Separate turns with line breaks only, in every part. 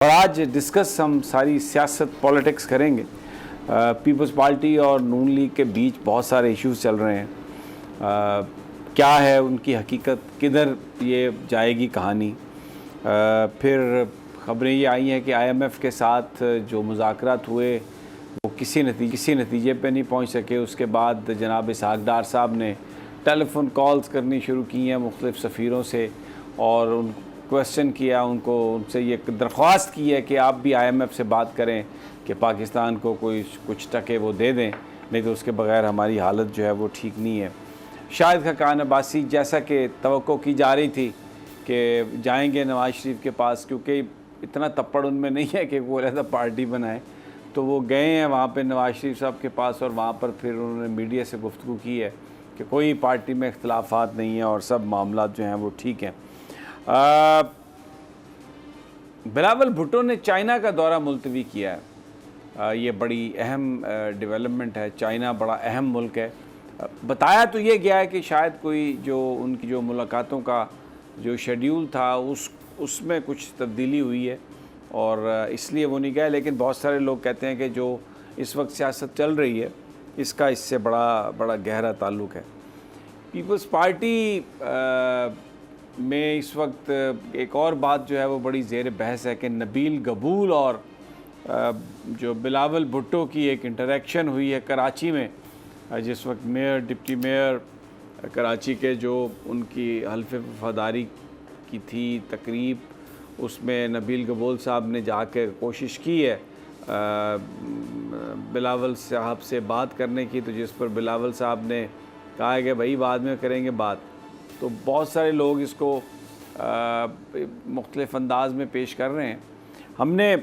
اور آج ڈسکس ہم ساری سیاست پولیٹکس کریں گے۔ پیپلز پارٹی اور نون لیگ کے بیچ بہت سارے ایشوز چل رہے ہیں۔ کیا ہے ان کی حقیقت، کدھر یہ جائے گی کہانی؟ پھر خبریں یہ آئی ہیں کہ آئی ایم ایف کے ساتھ جو مذاکرات ہوئے وہ کسی نتیجے پہ نہیں پہنچ سکے۔ اس کے بعد جناب اسحاق ڈار صاحب نے ٹیلی فون کالز کرنی شروع کی ہیں مختلف سفیروں سے، اور ان کویسچن کیا، ان سے یہ درخواست کی ہے کہ آپ بھی آئی ایم ایف سے بات کریں کہ پاکستان کو کچھ ٹکے وہ دے دیں، نہیں تو اس کے بغیر ہماری حالت جو ہے وہ ٹھیک نہیں ہے۔ شاہد خاقان عباسی جیسا کہ توقع کی جا رہی تھی کہ جائیں گے نواز شریف کے پاس، کیونکہ اتنا تپڑ ان میں نہیں ہے کہ وہ علیحدہ پارٹی بنائیں، تو وہ گئے ہیں وہاں پہ نواز شریف صاحب کے پاس، اور وہاں پر پھر انہوں نے میڈیا سے گفتگو کی ہے کہ کوئی پارٹی میں اختلافات نہیں ہیں اور سب معاملات جو ہیں وہ ٹھیک ہیں۔ بلاول بھٹو نے چائنا کا دورہ ملتوی کیا ہے۔ یہ بڑی اہم ڈیولپمنٹ ہے۔ چائنا بڑا اہم ملک ہے۔ بتایا تو یہ گیا ہے کہ شاید کوئی ان کی جو ملاقاتوں کا جو شیڈیول تھا اس میں کچھ تبدیلی ہوئی ہے اور اس لیے وہ نہیں گئے، لیکن بہت سارے لوگ کہتے ہیں کہ جو اس وقت سیاست چل رہی ہے اس کا اس سے بڑا گہرا تعلق ہے۔ پیپلز پارٹی میں اس وقت ایک اور بات جو ہے وہ بڑی زیر بحث ہے کہ نبیل گبول اور جو بلاول بھٹو کی ایک انٹریکشن ہوئی ہے کراچی میں، جس وقت میئر ڈپٹی میئر کراچی کے جو ان کی حلف وفاداری کی تھی تقریب، اس میں نبیل گبول صاحب نے جا کے کوشش کی ہے بلاول صاحب سے بات کرنے کی، تو جس پر بلاول صاحب نے کہا ہے کہ بھائی بعد میں کریں گے بات۔ تو بہت سارے لوگ اس کو مختلف انداز میں پیش کر رہے ہیں۔ ہم نے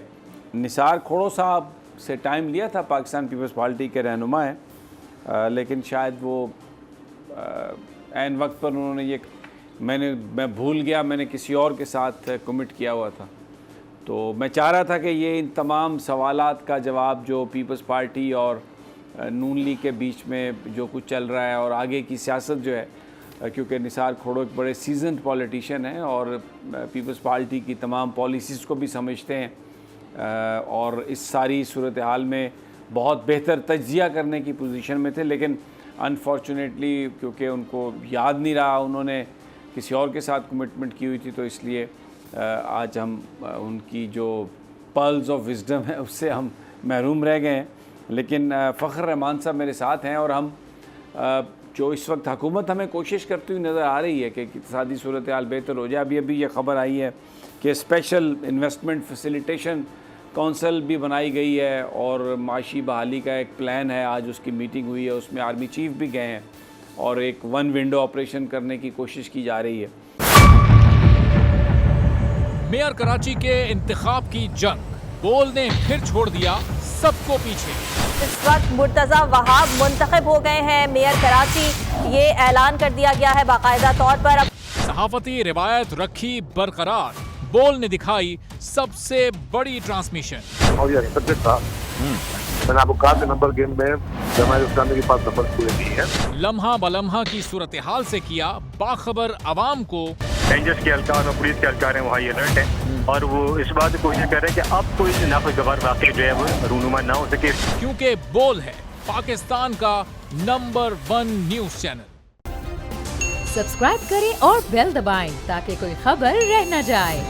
نثار کھوڑو صاحب سے ٹائم لیا تھا، پاکستان پیپلز پارٹی کے رہنما ہیں، لیکن شاید وہ عین وقت پر انہوں نے میں بھول گیا، میں نے کسی اور کے ساتھ کمٹ کیا ہوا تھا۔ تو میں چاہ رہا تھا کہ یہ ان تمام سوالات کا جواب جو پیپلز پارٹی اور نون لیگ کے بیچ میں جو کچھ چل رہا ہے اور آگے کی سیاست جو ہے، کیونکہ نثار کھوڑو ایک بڑے سیزنڈ پولیٹیشین ہیں اور پیپلز پارٹی کی تمام پالیسیز کو بھی سمجھتے ہیں اور اس ساری صورتحال میں بہت بہتر تجزیہ کرنے کی پوزیشن میں تھے، لیکن انفارچونیٹلی کیونکہ ان کو یاد نہیں رہا، انہوں نے کسی اور کے ساتھ کمٹمنٹ کی ہوئی تھی، تو اس لیے آج ہم ان کی جو پرلز آف وزڈم ہے اس سے ہم محروم رہ گئے ہیں۔ لیکن فخر رحمان صاحب میرے ساتھ ہیں، اور ہم جو اس وقت حکومت ہمیں کوشش کرتی ہوئی نظر آ رہی ہے کہ اقتصادی صورتحال بہتر ہو جائے۔ ابھی یہ خبر آئی ہے کہ اسپیشل انویسٹمنٹ فیسیلیٹیشن کونسل بھی بنائی گئی ہے اور معاشی بحالی کا ایک پلان ہے۔ آج اس کی میٹنگ ہوئی ہے، اس میں آرمی چیف بھی گئے ہیں اور ایک ون ونڈو آپریشن کرنے کی کوشش کی جا رہی ہے۔
میئر کراچی کے انتخاب کی جنگ، بول نے پھر چھوڑ دیا سب کو پیچھے۔
اس وقت مرتضی وہاب منتخب ہو گئے ہیں میئر کراچی، یہ اعلان کر دیا گیا ہے باقاعدہ طور پر۔
صحافتی روایت رکھی برقرار، بول نے دکھائی سب سے بڑی ٹرانسمیشن۔
اور یہ سبجیکٹ تھا، میں نے آپ کو کہا کہ نمبر گیم میں جماعت اسلامی کے پاس نمبر پورے نہیں ہے۔
لمحہ بلمحہ کی صورتحال سے کیا باخبر عوام کو۔
رینجرز کے اہلکار اور پولیس کے اہلکار ہیں وہ ہائی الرٹ ہیں، اور وہ اس بات کی کوشش کر رہے ہیں کہ اب کوئی ناخوشگوار واقعہ جو ہے وہ رونما نہ ہو سکے،
کیونکہ بول ہے پاکستان کا نمبر 1 نیوز چینل۔
سبسکرائب کریں اور بیل دبائیں تاکہ کوئی خبر رہ نہ جائے۔